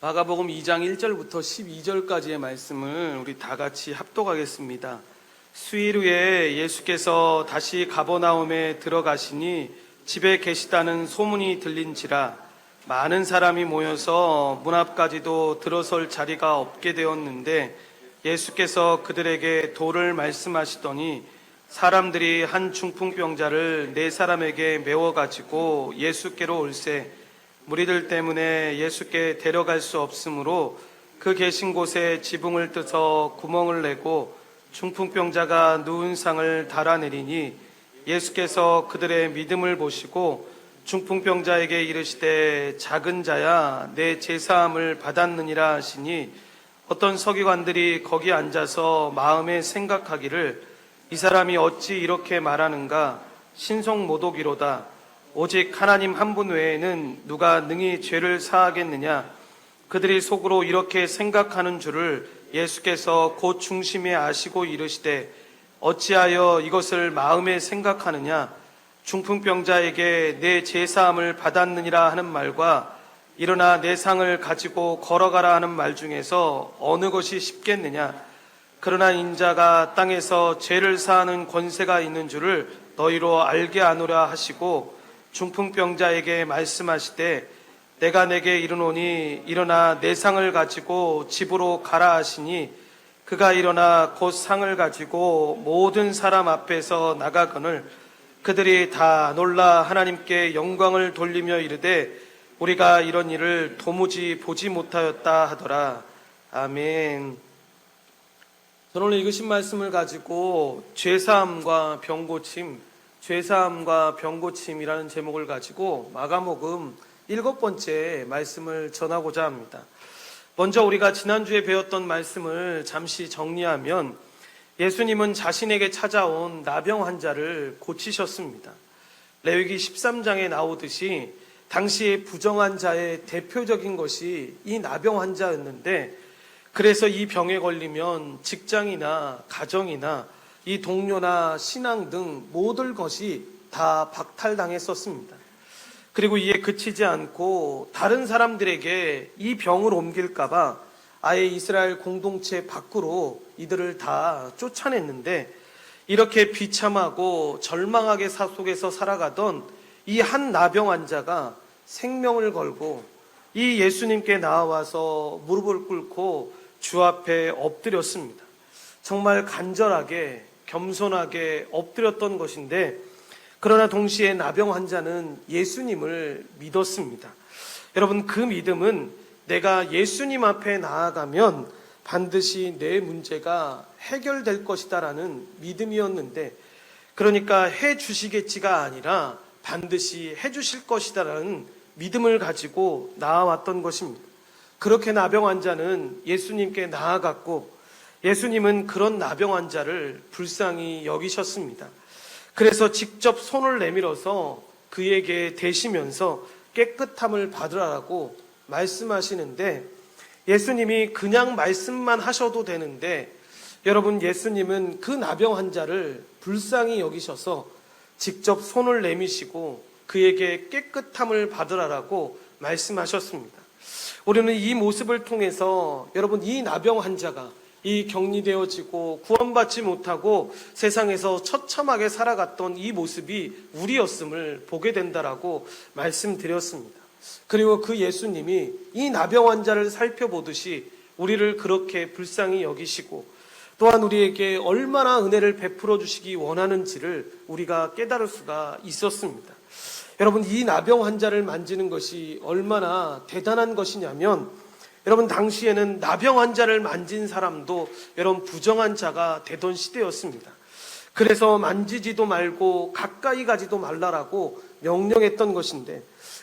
마가복음 2장 1절부터 12절까지의 말씀을 우리 다 같이 합독하겠습니다. 수일 후에 예수께서 다시 가버나움에 들어가시니 집에 계시다는 소문이 들린지라 많은 사람이 모여서 문 앞까지도 들어설 자리가 없게 되었는데 예수께서 그들에게 도를 말씀하시더니 사람들이 한 중풍병자를 네 사람에게 메워가지고 예수께로 올세 무리들 때문에 예수께 데려갈 수 없으므로 그 계신 곳에 지붕을 뜯어 구멍을 내고 중풍병자가 누운 상을 달아내리니 예수께서 그들의 믿음을 보시고 중풍병자에게 이르시되 작은 자야 내 제사함을 받았느니라 하시니 어떤 서기관들이 거기 앉아서 마음에 생각하기를 이 사람이 어찌 이렇게 말하는가 신성모독이로다. 오직 하나님 한 분 외에는 누가 능히 죄를 사하겠느냐. 그들이 속으로 이렇게 생각하는 줄을 예수께서 곧 중심에 아시고 이르시되 어찌하여 이것을 마음에 생각하느냐. 중풍병자에게 내 제사함을 받았느니라 하는 말과 일어나 내 상을 가지고 걸어가라 하는 말 중에서 어느 것이 쉽겠느냐. 그러나 인자가 땅에서 죄를 사하는 권세가 있는 줄을 너희로 알게 하노라 하시고 중풍병자에게 말씀하시되 내가 내게 이르노니 일어나 내 상을 가지고 집으로 가라 하시니 그가 일어나 곧 상을 가지고 모든 사람 앞에서 나가거늘 그들이 다 놀라 하나님께 영광을 돌리며 이르되 우리가 이런 일을 도무지 보지 못하였다 하더라. 아멘. 저는 오늘 읽으신 말씀을 가지고 죄사함과 병고침이라는 제목을 가지고 마가복음 7번째 말씀을 전하고자 합니다. 먼저 우리가 지난주에 배웠던 말씀을 잠시 정리하면 예수님은 자신에게 찾아온 나병 환자를 고치셨습니다. 레위기 13장에 나오듯이 당시의 부정한 자의 대표적인 것이 이 나병 환자였는데 그래서 이 병에 걸리면 직장이나 가정이나 이 동료나 신앙 등 모든 것이 다 박탈당했었습니다. 그리고 이에 그치지 않고 다른 사람들에게 이 병을 옮길까봐 아예 이스라엘 공동체 밖으로 이들을 다 쫓아냈는데 이렇게 비참하고 절망하게 속에서 살아가던 이 한 나병 환자가 생명을 걸고 이 예수님께 나와서 무릎을 꿇고 주 앞에 엎드렸습니다. 정말 간절하게 겸손하게 엎드렸던 것인데 그러나 동시에 나병 환자는 예수님을 믿었습니다. 여러분, 그 믿음은 내가 예수님 앞에 나아가면 반드시 내 문제가 해결될 것이다라는 믿음이었는데 그러니까 해 주시겠지가 아니라 반드시 해 주실 것이다라는 믿음을 가지고 나아왔던 것입니다. 그렇게 나병 환자는 예수님께 나아갔고 예수님은 그런 나병 환자를 불쌍히 여기셨습니다. 그래서 직접 손을 내밀어서 그에게 대시면서 깨끗함을 받으라고 말씀하시는데 예수님이 그냥 말씀만 하셔도 되는데 여러분, 예수님은 그 나병 환자를 불쌍히 여기셔서 직접 손을 내미시고 그에게 깨끗함을 받으라고 말씀하셨습니다. 우리는 이 모습을 통해서 여러분, 이 나병 환자가 이 격리되어지고 구원받지 못하고 세상에서 처참하게 살아갔던 이 모습이 우리였음을 보게 된다라고 말씀드렸습니다. 그리고 그 예수님이 이 나병 환자를 살펴보듯이 우리를 그렇게 불쌍히 여기시고 또한 우리에게 얼마나 은혜를 베풀어 주시기 원하는지를 우리가 깨달을 수가 있었습니다. 여러분, 이 나병 환자를 만지는 것이 얼마나 대단한 것이냐면 여러분, 당시에는 나병 환자를 만진 사람도 여러분 부정한 자가 되던 시대였습니다. 그래서 만지지도 말고 가까이 가지도 말라라고 명령했던 것인데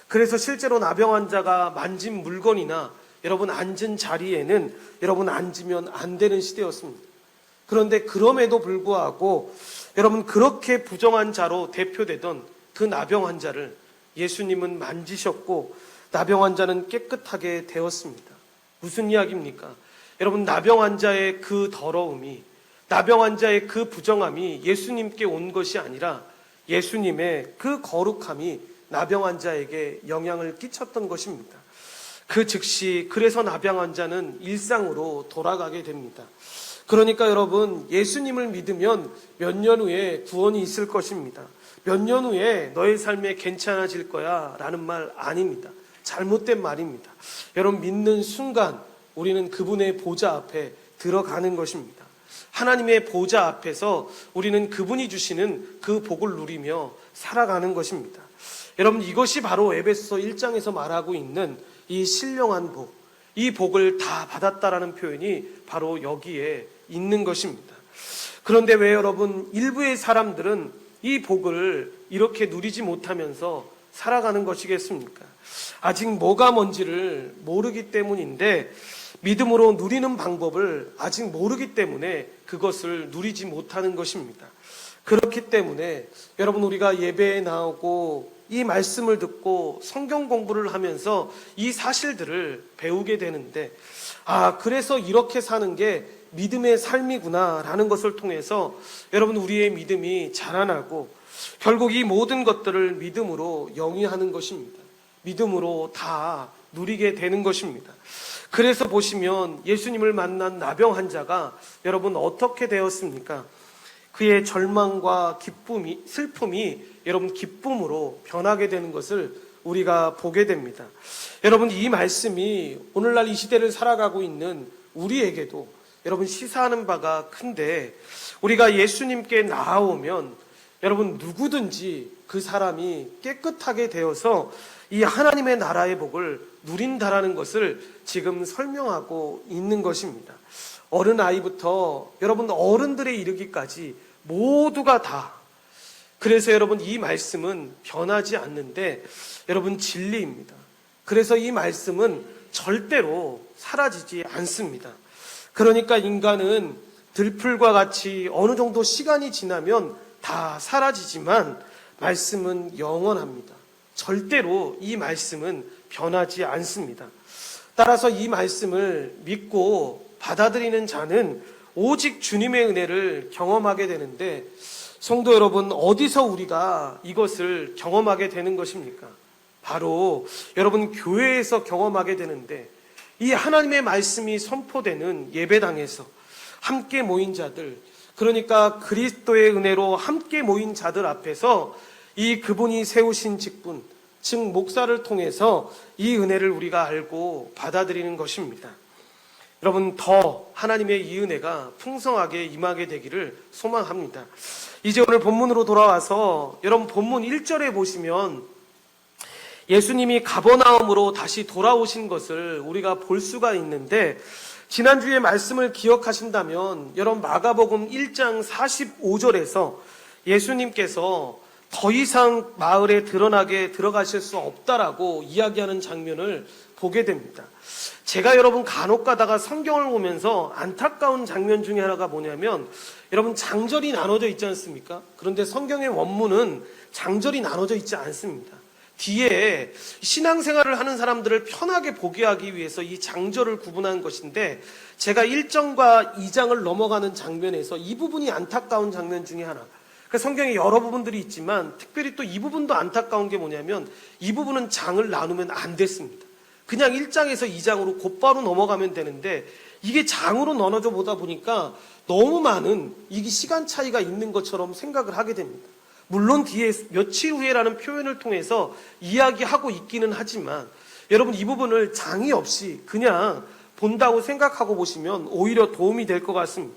그래서 실제로 나병 환자가 만진 물건이나 여러분 앉은 자리에는 여러분 앉으면 안 되는 시대였습니다. 그런데 그럼에도 불구하고 여러분 그렇게 부정한 자로 대표되던 그 나병 환자를 예수님은 만지셨고 나병 환자는 깨끗하게 되었습니다. 무슨 이야기입니까? 여러분, 나병 환자의 그 더러움이, 나병 환자의 그 부정함이 예수님께 온 것이 아니라 예수님의 그 거룩함이 나병 환자에게 영향을 끼쳤던 것입니다. 그 즉시 그래서 나병 환자는 일상으로 돌아가게 됩니다. 그러니까 여러분, 예수님을 믿으면 몇 년 후에 구원이 있을 것입니다. 몇 년 후에 너의 삶에 괜찮아질 거야 라는 말 아닙니다. 잘못된 말입니다. 여러분, 믿는 순간 우리는 그분의 보좌 앞에 들어가는 것입니다. 하나님의 보좌 앞에서 우리는 그분이 주시는 그 복을 누리며 살아가는 것입니다. 여러분, 이것이 바로 에베소서 1장에서 말하고 있는 이 신령한 복, 이 복을 다 받았다라는 표현이 바로 여기에 있는 것입니다. 그런데 왜 여러분, 일부의 사람들은 이 복을 이렇게 누리지 못하면서 살아가는 것이겠습니까? 아직 뭐가 뭔지를 모르기 때문인데, 믿음으로 누리는 방법을 아직 모르기 때문에 그것을 누리지 못하는 것입니다. 그렇기 때문에 여러분, 우리가 예배에 나오고 이 말씀을 듣고 성경 공부를 하면서 이 사실들을 배우게 되는데, 그래서 이렇게 사는 게 믿음의 삶이구나 라는 것을 통해서 여러분, 우리의 믿음이 자라나고 결국 이 모든 것들을 믿음으로 영위하는 것입니다. 믿음으로 다 누리게 되는 것입니다. 그래서 보시면 예수님을 만난 나병 환자가 여러분 어떻게 되었습니까? 그의 절망과 슬픔이 여러분 기쁨으로 변하게 되는 것을 우리가 보게 됩니다. 여러분, 이 말씀이 오늘날 이 시대를 살아가고 있는 우리에게도 여러분 시사하는 바가 큰데, 우리가 예수님께 나아오면 여러분 누구든지 그 사람이 깨끗하게 되어서 이 하나님의 나라의 복을 누린다라는 것을 지금 설명하고 있는 것입니다. 어른아이부터 여러분 어른들에 이르기까지 모두가 다. 그래서 여러분, 이 말씀은 변하지 않는데 여러분 진리입니다. 그래서 이 말씀은 절대로 사라지지 않습니다. 그러니까 인간은 들풀과 같이 어느 정도 시간이 지나면 다 사라지지만 말씀은 영원합니다. 절대로 이 말씀은 변하지 않습니다. 따라서 이 말씀을 믿고 받아들이는 자는 오직 주님의 은혜를 경험하게 되는데, 성도 여러분, 어디서 우리가 이것을 경험하게 되는 것입니까? 바로 여러분 교회에서 경험하게 되는데, 이 하나님의 말씀이 선포되는 예배당에서 함께 모인 자들, 그러니까 그리스도의 은혜로 함께 모인 자들 앞에서 이 그분이 세우신 직분, 즉 목사를 통해서 이 은혜를 우리가 알고 받아들이는 것입니다. 여러분, 더 하나님의 이 은혜가 풍성하게 임하게 되기를 소망합니다. 이제 오늘 본문으로 돌아와서 여러분 본문 1절에 보시면 예수님이 가버나움으로 다시 돌아오신 것을 우리가 볼 수가 있는데, 지난주에 말씀을 기억하신다면 여러분 마가복음 1장 45절에서 예수님께서 더 이상 마을에 들어가실 수 없다라고 이야기하는 장면을 보게 됩니다. 제가 여러분 간혹 가다가 성경을 보면서 안타까운 장면 중에 하나가 뭐냐면, 여러분 장절이 나눠져 있지 않습니까? 그런데 성경의 원문은 장절이 나눠져 있지 않습니다. 뒤에 신앙생활을 하는 사람들을 편하게 보게 하기 위해서 이 장절을 구분한 것인데, 제가 1장과 2장을 넘어가는 장면에서 이 부분이 안타까운 장면 중에 하나. 성경에 여러 부분들이 있지만 특별히 또 이 부분도 안타까운 게 뭐냐면, 이 부분은 장을 나누면 안 됐습니다. 그냥 1장에서 2장으로 곧바로 넘어가면 되는데, 이게 장으로 나눠져 보다 보니까 너무 많은 이게 시간 차이가 있는 것처럼 생각을 하게 됩니다. 물론 뒤에 며칠 후에라는 표현을 통해서 이야기하고 있기는 하지만, 여러분 이 부분을 장이 없이 그냥 본다고 생각하고 보시면 오히려 도움이 될 것 같습니다.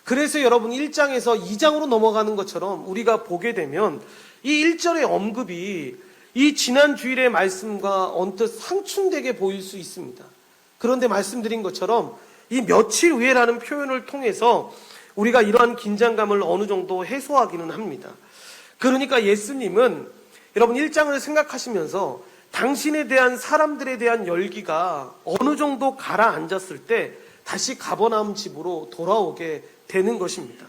그래서 여러분 1장에서 2장으로 넘어가는 것처럼 우리가 보게 되면 이 1절의 언급이 이 지난 주일의 말씀과 언뜻 상충되게 보일 수 있습니다. 그런데 말씀드린 것처럼 이 며칠 후에라는 표현을 통해서 우리가 이러한 긴장감을 어느 정도 해소하기는 합니다. 그러니까 예수님은 여러분 1장을 생각하시면서 당신에 대한 사람들에 대한 열기가 어느 정도 가라앉았을 때 다시 가버나움 집으로 돌아오게 되는 것입니다.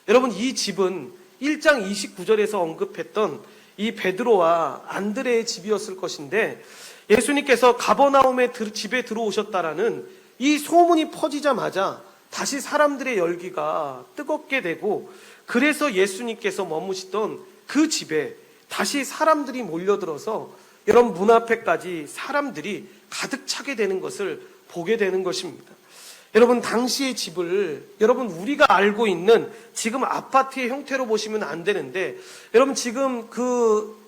여러분 이 집은 1장 29절에서 언급했던 이 베드로와 안드레의 집이었을 것인데, 예수님께서 가버나움의 집에 들어오셨다라는 이 소문이 퍼지자마자 다시 사람들의 열기가 뜨겁게 되고, 그래서 예수님께서 머무시던 그 집에 다시 사람들이 몰려들어서 여러분 문 앞에까지 사람들이 가득 차게 되는 것을 보게 되는 것입니다. 여러분, 당시의 집을 여러분 우리가 알고 있는 지금 아파트의 형태로 보시면 안 되는데, 여러분 지금 그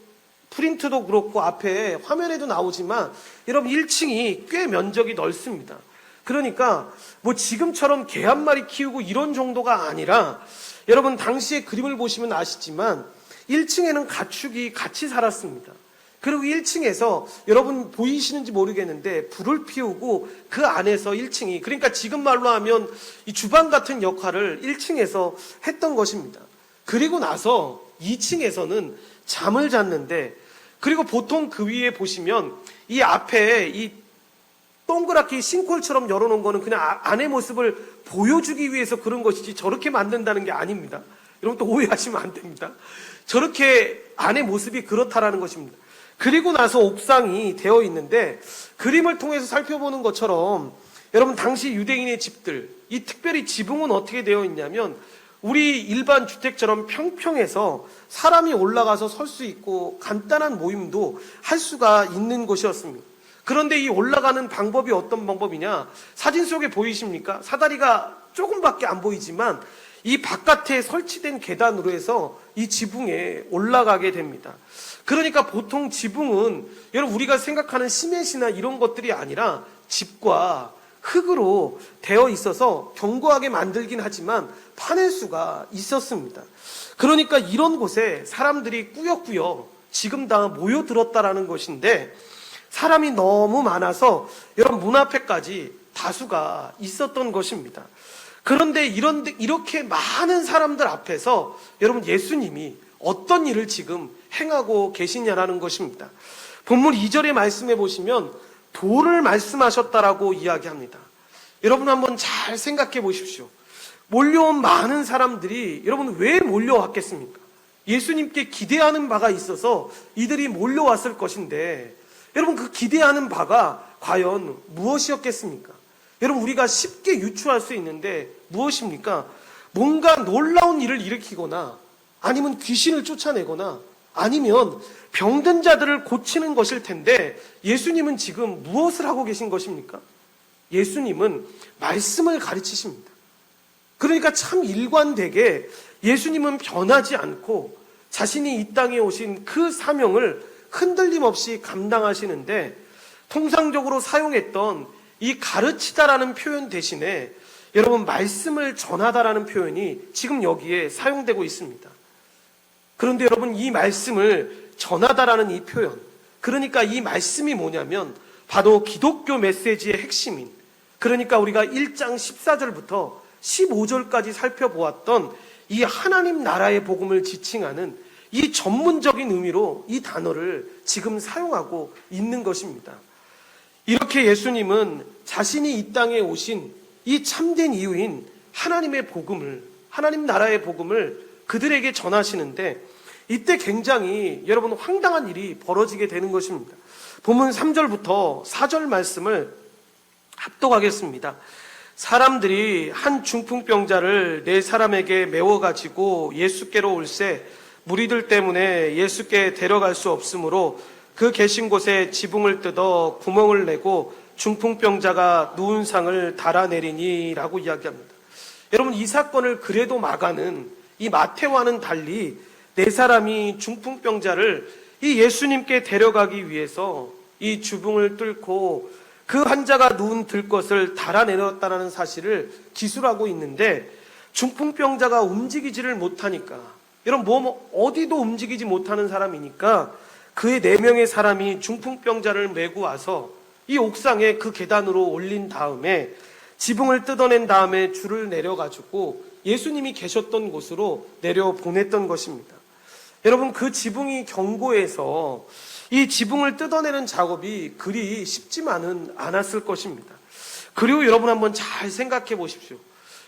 프린트도 그렇고 앞에 화면에도 나오지만 여러분 1층이 꽤 면적이 넓습니다. 그러니까 뭐 지금처럼 개 한 마리 키우고 이런 정도가 아니라, 여러분 당시의 그림을 보시면 아시지만 1층에는 가축이 같이 살았습니다. 그리고 1층에서 여러분 보이시는지 모르겠는데 불을 피우고 그 안에서 1층이, 그러니까 지금 말로 하면 이 주방 같은 역할을 1층에서 했던 것입니다. 그리고 나서 2층에서는 잠을 잤는데, 그리고 보통 그 위에 보시면 이 앞에 이 동그랗게 싱크홀처럼 열어놓은 거는 그냥 안의 모습을 보여주기 위해서 그런 것이지 저렇게 만든다는 게 아닙니다. 여러분 또 오해하시면 안 됩니다. 저렇게 안의 모습이 그렇다라는 것입니다. 그리고 나서 옥상이 되어 있는데, 그림을 통해서 살펴보는 것처럼 여러분 당시 유대인의 집들, 이 특별히 지붕은 어떻게 되어 있냐면 우리 일반 주택처럼 평평해서 사람이 올라가서 설 수 있고 간단한 모임도 할 수가 있는 곳이었습니다. 그런데 이 올라가는 방법이 어떤 방법이냐, 사진 속에 보이십니까? 사다리가 조금밖에 안 보이지만 이 바깥에 설치된 계단으로 해서 이 지붕에 올라가게 됩니다. 그러니까 보통 지붕은 여러분 우리가 생각하는 시멘트나 이런 것들이 아니라 집과 흙으로 되어 있어서 견고하게 만들긴 하지만 파낼 수가 있었습니다. 그러니까 이런 곳에 사람들이 꾸역꾸역 지금 다 모여들었다라는 것인데, 사람이 너무 많아서 여러분 문 앞에까지 다수가 있었던 것입니다. 그런데 이렇게 많은 사람들 앞에서 여러분 예수님이 어떤 일을 지금 행하고 계시냐라는 것입니다. 본문 2절의 말씀해 보시면 도를 말씀하셨다라고 이야기합니다. 여러분 한번 잘 생각해 보십시오. 몰려온 많은 사람들이 여러분 왜 몰려왔겠습니까? 예수님께 기대하는 바가 있어서 이들이 몰려왔을 것인데, 여러분 그 기대하는 바가 과연 무엇이었겠습니까? 여러분 우리가 쉽게 유추할 수 있는데 무엇입니까? 뭔가 놀라운 일을 일으키거나 아니면 귀신을 쫓아내거나 아니면 병든 자들을 고치는 것일 텐데, 예수님은 지금 무엇을 하고 계신 것입니까? 예수님은 말씀을 가르치십니다. 그러니까 참 일관되게 예수님은 변하지 않고 자신이 이 땅에 오신 그 사명을 흔들림 없이 감당하시는데, 통상적으로 사용했던 이 가르치다라는 표현 대신에 여러분 말씀을 전하다라는 표현이 지금 여기에 사용되고 있습니다. 그런데 여러분 이 말씀을 전하다라는 이 표현, 그러니까 이 말씀이 뭐냐면 바로 기독교 메시지의 핵심인, 그러니까 우리가 1장 14절부터 15절까지 살펴보았던 이 하나님 나라의 복음을 지칭하는 이 전문적인 의미로 이 단어를 지금 사용하고 있는 것입니다. 이렇게 예수님은 자신이 이 땅에 오신 이 참된 이유인 하나님의 복음을, 하나님 나라의 복음을 그들에게 전하시는데, 이때 굉장히 여러분 황당한 일이 벌어지게 되는 것입니다. 본문 3절부터 4절 말씀을 합독하겠습니다. 사람들이 한 중풍병자를 네 사람에게 메워가지고 예수께로 올세 무리들 때문에 예수께 데려갈 수 없으므로 그 계신 곳에 지붕을 뜯어 구멍을 내고 중풍병자가 누운 상을 달아내리니 라고 이야기합니다. 여러분 이 사건을 그래도 막아는 이 마태와는 달리 네 사람이 중풍병자를 이 예수님께 데려가기 위해서 이 주붕을 뚫고 그 환자가 누운 들것을 달아내렸다는 사실을 기술하고 있는데, 중풍병자가 움직이지를 못하니까, 여러분 어디도 움직이지 못하는 사람이니까 그의 4명의 사람이 중풍병자를 메고 와서 이 옥상에 그 계단으로 올린 다음에 지붕을 뜯어낸 다음에 줄을 내려가지고 예수님이 계셨던 곳으로 내려보냈던 것입니다. 여러분 그 지붕이 견고해서 이 지붕을 뜯어내는 작업이 그리 쉽지만은 않았을 것입니다. 그리고 여러분 한번 잘 생각해 보십시오.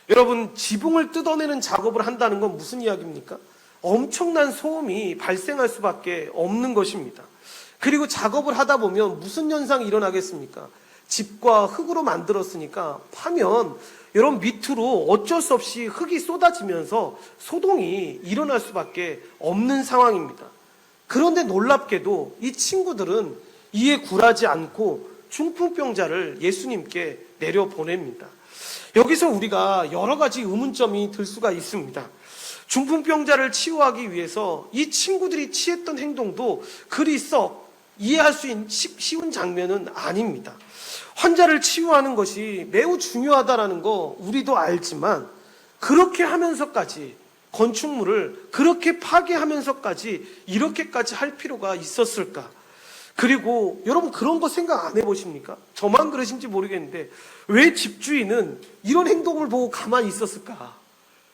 여러분 지붕을 뜯어내는 작업을 한다는 건 무슨 이야기입니까? 엄청난 소음이 발생할 수밖에 없는 것입니다. 그리고 작업을 하다 보면 무슨 현상이 일어나겠습니까? 집과 흙으로 만들었으니까 파면 여러분 밑으로 어쩔 수 없이 흙이 쏟아지면서 소동이 일어날 수밖에 없는 상황입니다. 그런데 놀랍게도 이 친구들은 이에 굴하지 않고 중풍병자를 예수님께 내려보냅니다. 여기서 우리가 여러 가지 의문점이 들 수가 있습니다. 중풍병자를 치유하기 위해서 이 친구들이 취했던 행동도 그리 썩 이해할 수 있는 쉬운 장면은 아닙니다. 환자를 치유하는 것이 매우 중요하다는 거 우리도 알지만 그렇게 하면서까지 건축물을 그렇게 파괴하면서까지 이렇게까지 할 필요가 있었을까? 그리고 여러분 그런 거 생각 안 해보십니까? 저만 그러신지 모르겠는데 왜 집주인은 이런 행동을 보고 가만히 있었을까?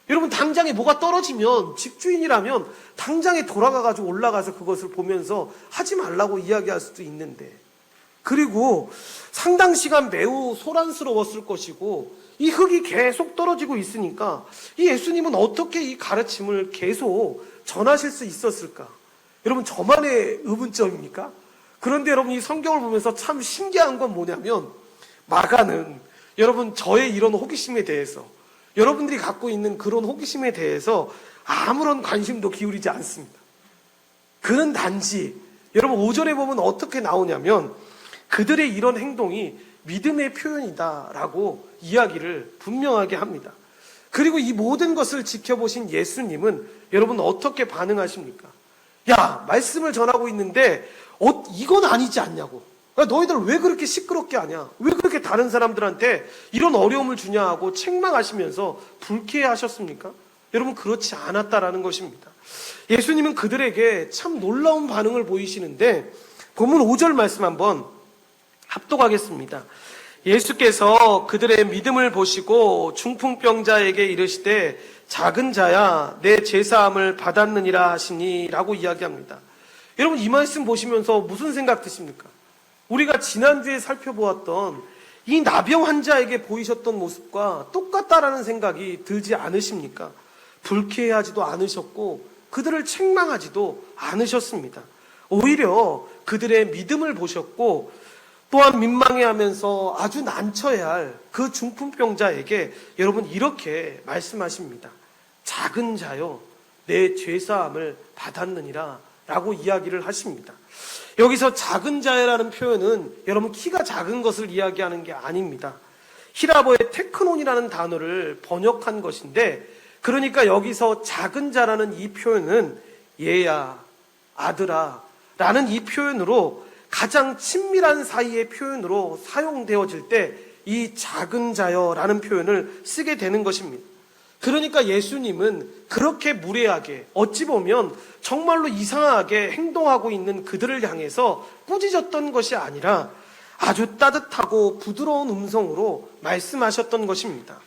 여러분 당장에 뭐가 떨어지면 집주인이라면 당장에 돌아가가지고 올라가서 그것을 보면서 하지 말라고 이야기할 수도 있는데, 그리고 상당 시간 매우 소란스러웠을 것이고 이 흙이 계속 떨어지고 있으니까 이 예수님은 어떻게 이 가르침을 계속 전하실 수 있었을까? 여러분 저만의 의문점입니까? 그런데 여러분 이 성경을 보면서 참 신기한 건 뭐냐면 마가는 여러분 저의 이런 호기심에 대해서, 여러분들이 갖고 있는 그런 호기심에 대해서 아무런 관심도 기울이지 않습니다. 그는 단지 여러분 5절에 보면 어떻게 나오냐면 그들의 이런 행동이 믿음의 표현이다라고 이야기를 분명하게 합니다. 그리고 이 모든 것을 지켜보신 예수님은 여러분 어떻게 반응하십니까? 야, 말씀을 전하고 있는데 이건 아니지 않냐고. 너희들 왜 그렇게 시끄럽게 하냐? 왜 그렇게 다른 사람들한테 이런 어려움을 주냐 하고 책망하시면서 불쾌해하셨습니까? 여러분 그렇지 않았다라는 것입니다. 예수님은 그들에게 참 놀라운 반응을 보이시는데 본문 5절 말씀 한번 합독하겠습니다. 예수께서 그들의 믿음을 보시고 중풍병자에게 이르시되 작은 자야 내 죄사함을 받았느니라 하시니 라고 이야기합니다. 여러분 이 말씀 보시면서 무슨 생각 드십니까? 우리가 지난주에 살펴보았던 이 나병 환자에게 보이셨던 모습과 똑같다라는 생각이 들지 않으십니까? 불쾌해하지도 않으셨고 그들을 책망하지도 않으셨습니다. 오히려 그들의 믿음을 보셨고 또한 민망해하면서 아주 난처해야 할 그 중풍병자에게 여러분 이렇게 말씀하십니다. 작은 자요 내 죄사함을 받았느니라 라고 이야기를 하십니다. 여기서 작은 자라는 표현은 여러분 키가 작은 것을 이야기하는 게 아닙니다. 히라보의 테크논이라는 단어를 번역한 것인데, 그러니까 여기서 작은 자라는 이 표현은 얘야, 아들아 라는 이 표현으로 가장 친밀한 사이의 표현으로 사용되어질 때 이 작은 자여라는 표현을 쓰게 되는 것입니다. 그러니까 예수님은 그렇게 무례하게 어찌 보면 정말로 이상하게 행동하고 있는 그들을 향해서 꾸짖었던 것이 아니라 아주 따뜻하고 부드러운 음성으로 말씀하셨던 것입니다.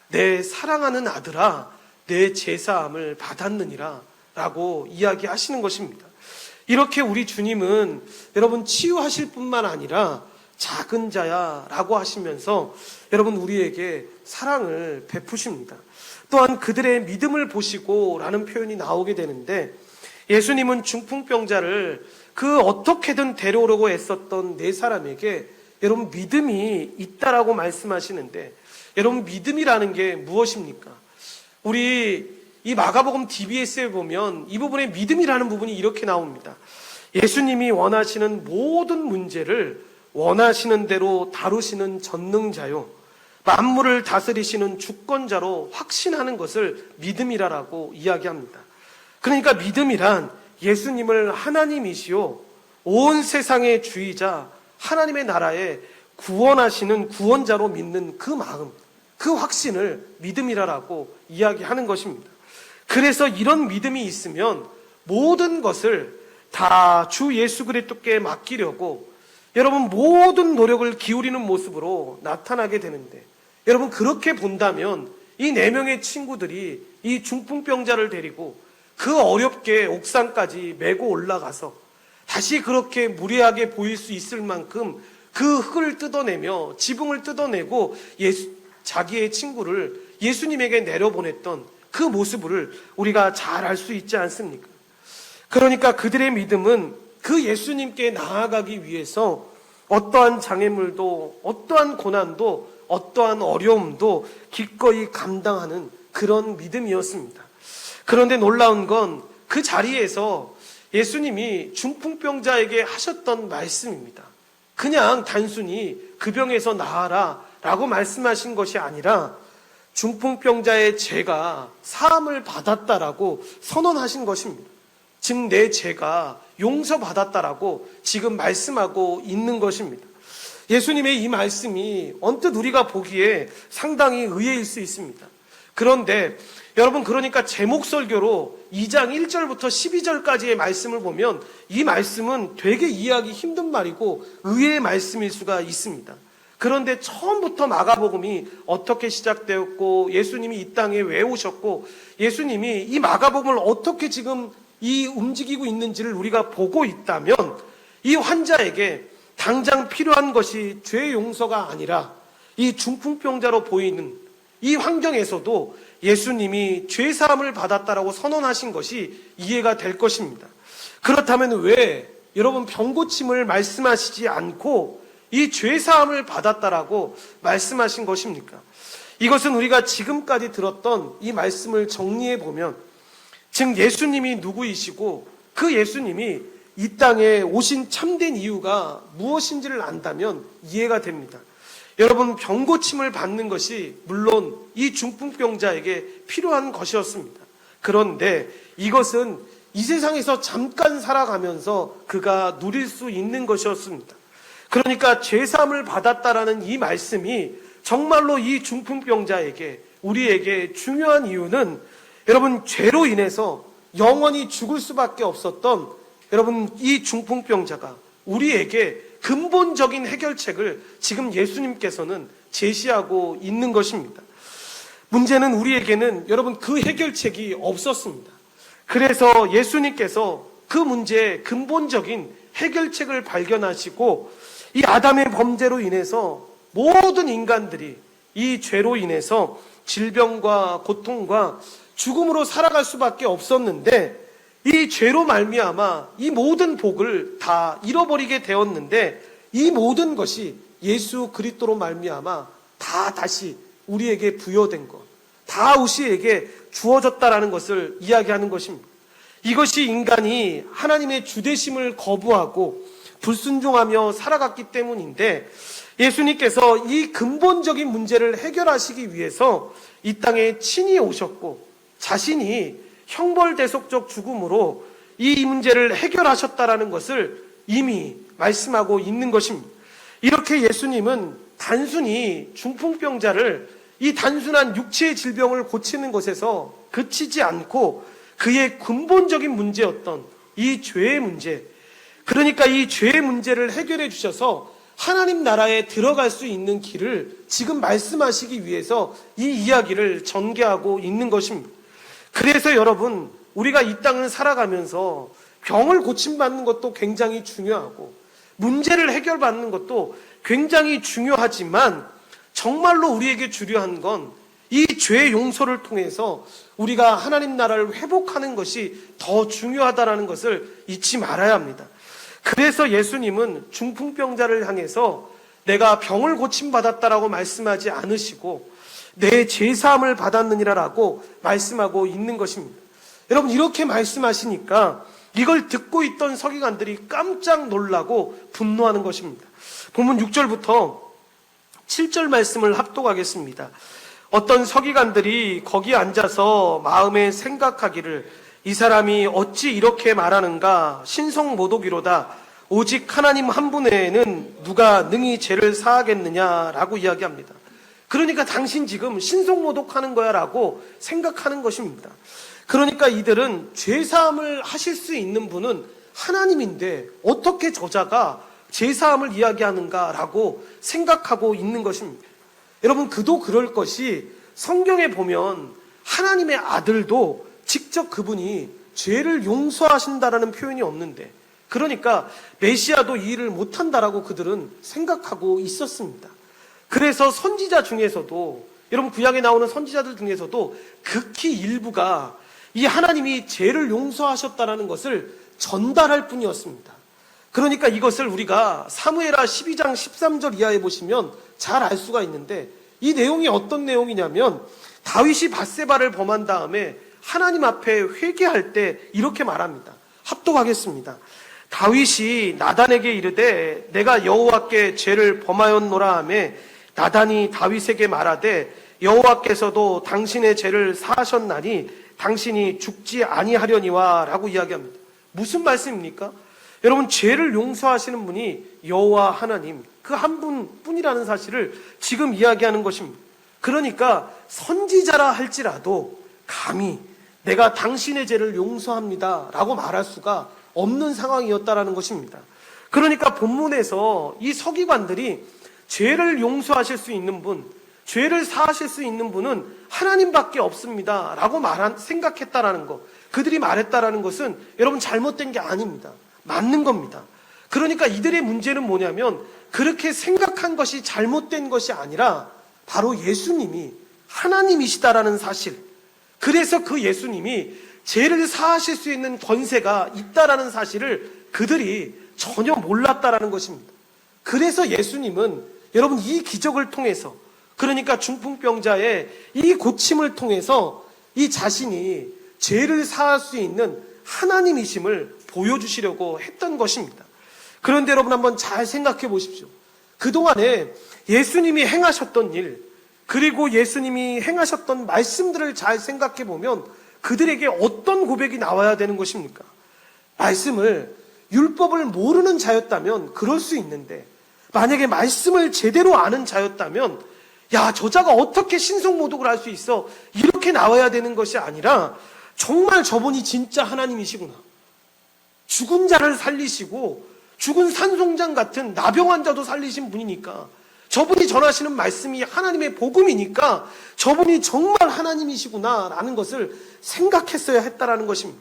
내 사랑하는 아들아 내 죄사함을 받았느니라 라고 이야기하시는 것입니다. 이렇게 우리 주님은 여러분 치유하실 뿐만 아니라 작은 자야 라고 하시면서 여러분 우리에게 사랑을 베푸십니다. 또한 그들의 믿음을 보시고 라는 표현이 나오게 되는데, 예수님은 중풍병자를 그 어떻게든 데려오려고 애썼던 네 사람에게 여러분 믿음이 있다라고 말씀하시는데, 여러분 믿음이라는 게 무엇입니까? 우리 이 마가복음 DBS에 보면 이 부분에 믿음이라는 부분이 이렇게 나옵니다. 예수님이 원하시는 모든 문제를 원하시는 대로 다루시는 전능자요 만물을 다스리시는 주권자로 확신하는 것을 믿음이라고 이야기합니다. 그러니까 믿음이란 예수님을 하나님이시요 온 세상의 주이자 하나님의 나라에 구원하시는 구원자로 믿는 그 마음, 그 확신을 믿음이라고 이야기하는 것입니다. 그래서 이런 믿음이 있으면 모든 것을 다 주 예수 그리스도께 맡기려고 여러분 모든 노력을 기울이는 모습으로 나타나게 되는데, 여러분 그렇게 본다면 이 4명의 친구들이 이 중풍병자를 데리고 그 어렵게 옥상까지 메고 올라가서 다시 그렇게 무례하게 보일 수 있을 만큼 그 흙을 뜯어내며 지붕을 뜯어내고 자기의 친구를 예수님에게 내려보냈던 그 모습을 우리가 잘 알 수 있지 않습니까? 그러니까 그들의 믿음은 그 예수님께 나아가기 위해서 어떠한 장애물도 어떠한 고난도 어떠한 어려움도 기꺼이 감당하는 그런 믿음이었습니다. 그런데 놀라운 건 그 자리에서 예수님이 중풍병자에게 하셨던 말씀입니다. 그냥 단순히 그 병에서 나아라 라고 말씀하신 것이 아니라 중풍병자의 죄가 사함을 받았다라고 선언하신 것입니다. 즉 내 죄가 용서받았다라고 지금 말씀하고 있는 것입니다. 예수님의 이 말씀이 언뜻 우리가 보기에 상당히 의외일 수 있습니다. 그런데 여러분, 그러니까 제목 설교로 2장 1절부터 12절까지의 말씀을 보면 이 말씀은 되게 이해하기 힘든 말이고 의외의 말씀일 수가 있습니다. 그런데 처음부터 마가복음이 어떻게 시작되었고 예수님이 이 땅에 왜 오셨고 예수님이 이 마가복음을 어떻게 지금 이 움직이고 있는지를 우리가 보고 있다면 이 환자에게 당장 필요한 것이 죄 용서가 아니라 이 중풍병자로 보이는 이 환경에서도 예수님이 죄 사함을 받았다라고 선언하신 것이 이해가 될 것입니다. 그렇다면 왜 여러분 병고침을 말씀하시지 않고 이 죄 사함을 받았다라고 말씀하신 것입니까? 이것은 우리가 지금까지 들었던 이 말씀을 정리해 보면 즉 예수님이 누구이시고 그 예수님이 이 땅에 오신 참된 이유가 무엇인지를 안다면 이해가 됩니다. 여러분, 병고침을 받는 것이 물론 이 중풍병자에게 필요한 것이었습니다. 그런데 이것은 이 세상에서 잠깐 살아가면서 그가 누릴 수 있는 것이었습니다. 그러니까 죄사함을 받았다라는 이 말씀이 정말로 이 중풍병자에게 우리에게 중요한 이유는 여러분 죄로 인해서 영원히 죽을 수밖에 없었던 여러분 이 중풍병자가 우리에게 근본적인 해결책을 지금 예수님께서는 제시하고 있는 것입니다. 문제는 우리에게는 여러분 그 해결책이 없었습니다. 그래서 예수님께서 그 문제의 근본적인 해결책을 발견하시고 이 아담의 범죄로 인해서 모든 인간들이 이 죄로 인해서 질병과 고통과 죽음으로 살아갈 수밖에 없었는데 이 죄로 말미암아 이 모든 복을 다 잃어버리게 되었는데 이 모든 것이 예수 그리스도로 말미암아 다 다시 우리에게 부여된 것, 다 우리에게 주어졌다라는 것을 이야기하는 것입니다. 이것이 인간이 하나님의 주되심을 거부하고 불순종하며 살아갔기 때문인데 예수님께서 이 근본적인 문제를 해결하시기 위해서 이 땅에 친히 오셨고 자신이 형벌대속적 죽음으로 이 문제를 해결하셨다라는 것을 이미 말씀하고 있는 것입니다. 이렇게 예수님은 단순히 중풍병자를 이 단순한 육체의 질병을 고치는 것에서 그치지 않고 그의 근본적인 문제였던 이 죄의 문제, 그러니까 이 죄의 문제를 해결해 주셔서 하나님 나라에 들어갈 수 있는 길을 지금 말씀하시기 위해서 이 이야기를 전개하고 있는 것입니다. 그래서 여러분, 우리가 이 땅을 살아가면서 병을 고침받는 것도 굉장히 중요하고 문제를 해결받는 것도 굉장히 중요하지만 정말로 우리에게 중요한 건 이 죄 용서를 통해서 우리가 하나님 나라를 회복하는 것이 더 중요하다는 것을 잊지 말아야 합니다. 그래서 예수님은 중풍병자를 향해서 내가 병을 고침받았다라고 말씀하지 않으시고 내 죄사함을 받았느니라라고 말씀하고 있는 것입니다. 여러분, 이렇게 말씀하시니까 이걸 듣고 있던 서기관들이 깜짝 놀라고 분노하는 것입니다. 본문 6절부터 7절 말씀을 합독하겠습니다. 어떤 서기관들이 거기 앉아서 마음에 생각하기를 이 사람이 어찌 이렇게 말하는가? 신성모독이로다. 오직 하나님 한 분 외에는 누가 능히 죄를 사하겠느냐라고 이야기합니다. 그러니까 당신 지금 신성모독하는 거야 라고 생각하는 것입니다. 그러니까 이들은 죄사함을 하실 수 있는 분은 하나님인데 어떻게 저자가 죄사함을 이야기하는가 라고 생각하고 있는 것입니다. 여러분, 그도 그럴 것이 성경에 보면 하나님의 아들도 직접 그분이 죄를 용서하신다라는 표현이 없는데, 그러니까 메시아도 이 일을 못한다라고 그들은 생각하고 있었습니다. 그래서 선지자 중에서도, 여러분 구약에 나오는 선지자들 중에서도 극히 일부가 이 하나님이 죄를 용서하셨다라는 것을 전달할 뿐이었습니다. 그러니까 이것을 우리가 사무엘하 12장 13절 이하에 보시면 잘 알 수가 있는데, 이 내용이 어떤 내용이냐면 다윗이 밧세바를 범한 다음에 하나님 앞에 회개할 때 이렇게 말합니다. 합독하겠습니다. 다윗이 나단에게 이르되 내가 여호와께 죄를 범하였노라 하매 나단이 다윗에게 말하되 여호와께서도 당신의 죄를 사하셨나니 당신이 죽지 아니하려니와 라고 이야기합니다. 무슨 말씀입니까? 여러분, 죄를 용서하시는 분이 여호와 하나님, 그 한 분뿐이라는 사실을 지금 이야기하는 것입니다. 그러니까 선지자라 할지라도 감히 내가 당신의 죄를 용서합니다 라고 말할 수가 없는 상황이었다라는 것입니다. 그러니까 본문에서 이 서기관들이 죄를 용서하실 수 있는 분, 죄를 사하실 수 있는 분은 하나님밖에 없습니다 라고 생각했다라는 것, 그들이 말했다라는 것은 여러분 잘못된 게 아닙니다. 맞는 겁니다. 그러니까 이들의 문제는 뭐냐면 그렇게 생각한 것이 잘못된 것이 아니라 바로 예수님이 하나님이시다라는 사실, 그래서 그 예수님이 죄를 사하실 수 있는 권세가 있다라는 사실을 그들이 전혀 몰랐다라는 것입니다. 그래서 예수님은 여러분 이 기적을 통해서, 그러니까 중풍병자의 이 고침을 통해서 이 자신이 죄를 사할 수 있는 하나님이심을 보여주시려고 했던 것입니다. 그런데 여러분 한번 잘 생각해 보십시오. 그동안에 예수님이 행하셨던 일, 그리고 예수님이 행하셨던 말씀들을 잘 생각해 보면 그들에게 어떤 고백이 나와야 되는 것입니까? 말씀을, 율법을 모르는 자였다면 그럴 수 있는데, 만약에 말씀을 제대로 아는 자였다면 야, 저자가 어떻게 신성모독을 할 수 있어? 이렇게 나와야 되는 것이 아니라 정말 저분이 진짜 하나님이시구나, 죽은 자를 살리시고 죽은 산송장 같은 나병 환자도 살리신 분이니까, 저분이 전하시는 말씀이 하나님의 복음이니까 저분이 정말 하나님이시구나 라는 것을 생각했어야 했다라는 것입니다.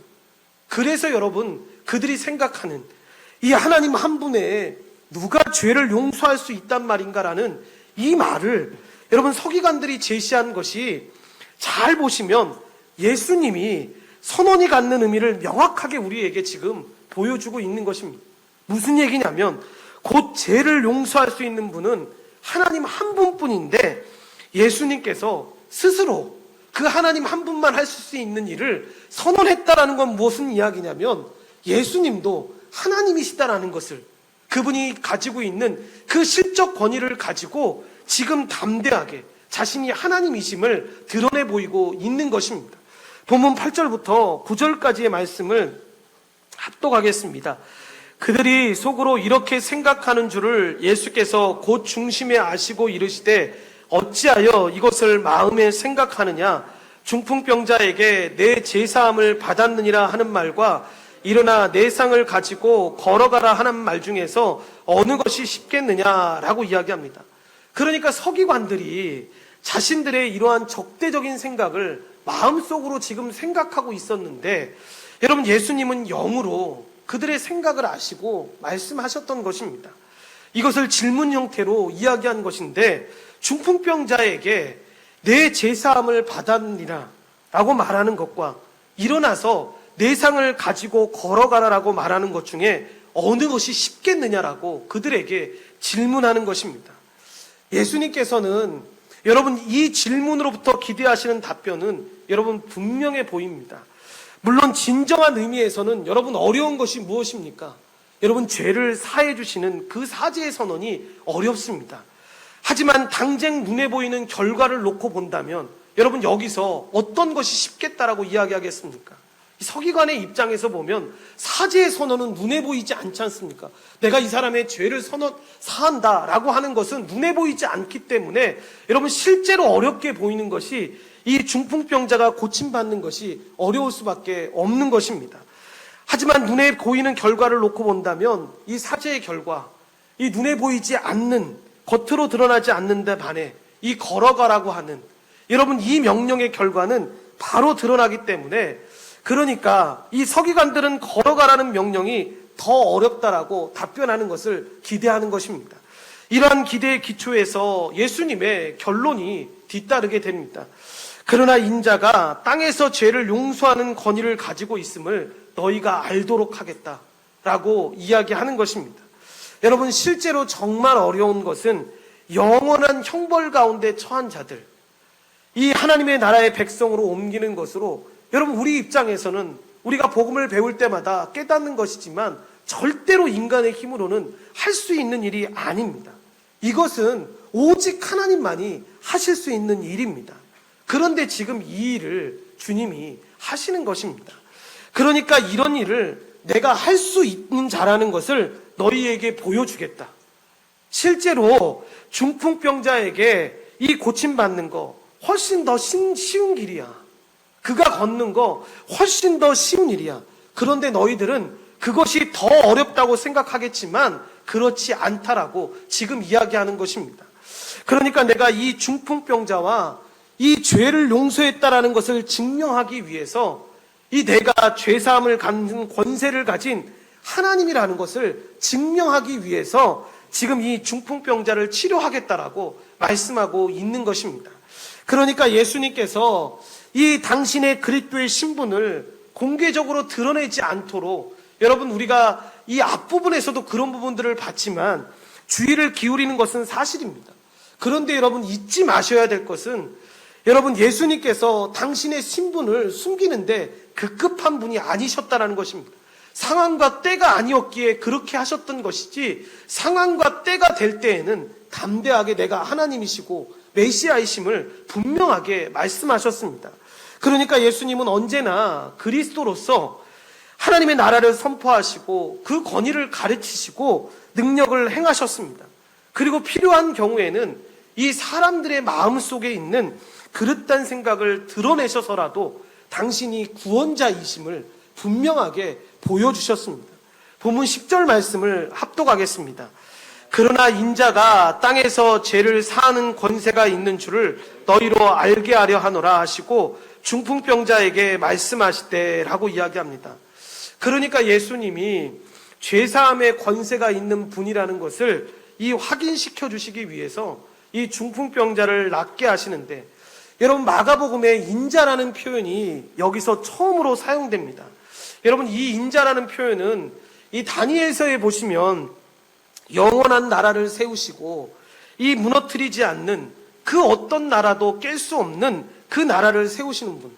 그래서 여러분, 그들이 생각하는 이 하나님 한 분에 누가 죄를 용서할 수 있단 말인가라는 이 말을 여러분 서기관들이 제시한 것이, 잘 보시면 예수님이 선언이 갖는 의미를 명확하게 우리에게 지금 보여주고 있는 것입니다. 무슨 얘기냐면 곧 죄를 용서할 수 있는 분은 하나님 한 분뿐인데, 예수님께서 스스로 그 하나님 한 분만 할 수 있는 일을 선언했다라는 건 무슨 이야기냐면 예수님도 하나님이시다라는 것을, 그분이 가지고 있는 그 실적 권위를 가지고 지금 담대하게 자신이 하나님이심을 드러내 보이고 있는 것입니다. 본문 8절부터 9절까지의 말씀을 합독하겠습니다. 그들이 속으로 이렇게 생각하는 줄을 예수께서 곧 중심에 아시고 이르시되 어찌하여 이것을 마음에 생각하느냐? 중풍병자에게 내 제사함을 받았느니라 하는 말과 일어나 내 상을 가지고 걸어가라 하는 말 중에서 어느 것이 쉽겠느냐라고 이야기합니다. 그러니까 서기관들이 자신들의 이러한 적대적인 생각을 마음속으로 지금 생각하고 있었는데, 여러분 예수님은 영으로 그들의 생각을 아시고 말씀하셨던 것입니다. 이것을 질문 형태로 이야기한 것인데, 중풍병자에게 내 제사함을 받았느니라 라고 말하는 것과 일어나서 내 상을 가지고 걸어가라라고 말하는 것 중에 어느 것이 쉽겠느냐라고 그들에게 질문하는 것입니다. 예수님께서는 여러분 이 질문으로부터 기대하시는 답변은 여러분 분명해 보입니다. 물론 진정한 의미에서는 여러분 어려운 것이 무엇입니까? 여러분 죄를 사해 주시는 그 사죄의 선언이 어렵습니다. 하지만 당장 눈에 보이는 결과를 놓고 본다면 여러분 여기서 어떤 것이 쉽겠다라고 이야기하겠습니까? 서기관의 입장에서 보면 사죄의 선언은 눈에 보이지 않지 않습니까? 내가 이 사람의 죄를 사한다라고 하는 것은 눈에 보이지 않기 때문에 여러분 실제로 어렵게 보이는 것이 이 중풍병자가 고침받는 것이 어려울 수밖에 없는 것입니다. 하지만 눈에 보이는 결과를 놓고 본다면 이 사죄의 결과, 이 눈에 보이지 않는, 겉으로 드러나지 않는 데 반해 이 걸어가라고 하는 여러분 이 명령의 결과는 바로 드러나기 때문에, 그러니까 이 서기관들은 걸어가라는 명령이 더 어렵다라고 답변하는 것을 기대하는 것입니다. 이러한 기대의 기초에서 예수님의 결론이 뒤따르게 됩니다. 그러나 인자가 땅에서 죄를 용서하는 권위를 가지고 있음을 너희가 알도록 하겠다라고 이야기하는 것입니다. 여러분 실제로 정말 어려운 것은 영원한 형벌 가운데 처한 자들, 이 하나님의 나라의 백성으로 옮기는 것으로 여러분 우리 입장에서는 우리가 복음을 배울 때마다 깨닫는 것이지만 절대로 인간의 힘으로는 할 수 있는 일이 아닙니다. 이것은 오직 하나님만이 하실 수 있는 일입니다. 그런데 지금 이 일을 주님이 하시는 것입니다. 그러니까 이런 일을 내가 할 수 있는 자라는 것을 너희에게 보여주겠다. 실제로 중풍병자에게 이 고침받는 거 훨씬 더 쉬운 길이야. 그가 걷는 거 훨씬 더 쉬운 일이야. 그런데 너희들은 그것이 더 어렵다고 생각하겠지만 그렇지 않다라고 지금 이야기하는 것입니다. 그러니까 내가 이 중풍병자와 이 죄를 용서했다라는 것을 증명하기 위해서 이 내가 죄사함을 갖는 권세를 가진 하나님이라는 것을 증명하기 위해서 지금 이 중풍병자를 치료하겠다라고 말씀하고 있는 것입니다. 그러니까 예수님께서 이 당신의 그리스도의 신분을 공개적으로 드러내지 않도록, 여러분 우리가 이 앞부분에서도 그런 부분들을 봤지만 주의를 기울이는 것은 사실입니다. 그런데 여러분 잊지 마셔야 될 것은, 여러분 예수님께서 당신의 신분을 숨기는데 급급한 분이 아니셨다는 것입니다. 상황과 때가 아니었기에 그렇게 하셨던 것이지, 상황과 때가 될 때에는 담대하게 내가 하나님이시고 메시아이심을 분명하게 말씀하셨습니다. 그러니까 예수님은 언제나 그리스도로서 하나님의 나라를 선포하시고 그 권위를 가르치시고 능력을 행하셨습니다. 그리고 필요한 경우에는 이 사람들의 마음속에 있는 그릇된 생각을 드러내셔서라도 당신이 구원자이심을 분명하게 보여주셨습니다. 본문 10절 말씀을 합독하겠습니다. 그러나 인자가 땅에서 죄를 사하는 권세가 있는 줄을 너희로 알게 하려 하노라 하시고 중풍병자에게 말씀하시되라고 이야기합니다. 그러니까 예수님이 죄사함의 권세가 있는 분이라는 것을 이 확인시켜 주시기 위해서 이 중풍병자를 낫게 하시는데, 여러분 마가복음에 인자라는 표현이 여기서 처음으로 사용됩니다. 여러분 이 인자라는 표현은 이 다니엘서에 보시면 영원한 나라를 세우시고 이 무너뜨리지 않는 그 어떤 나라도 깰 수 없는 그 나라를 세우시는 분.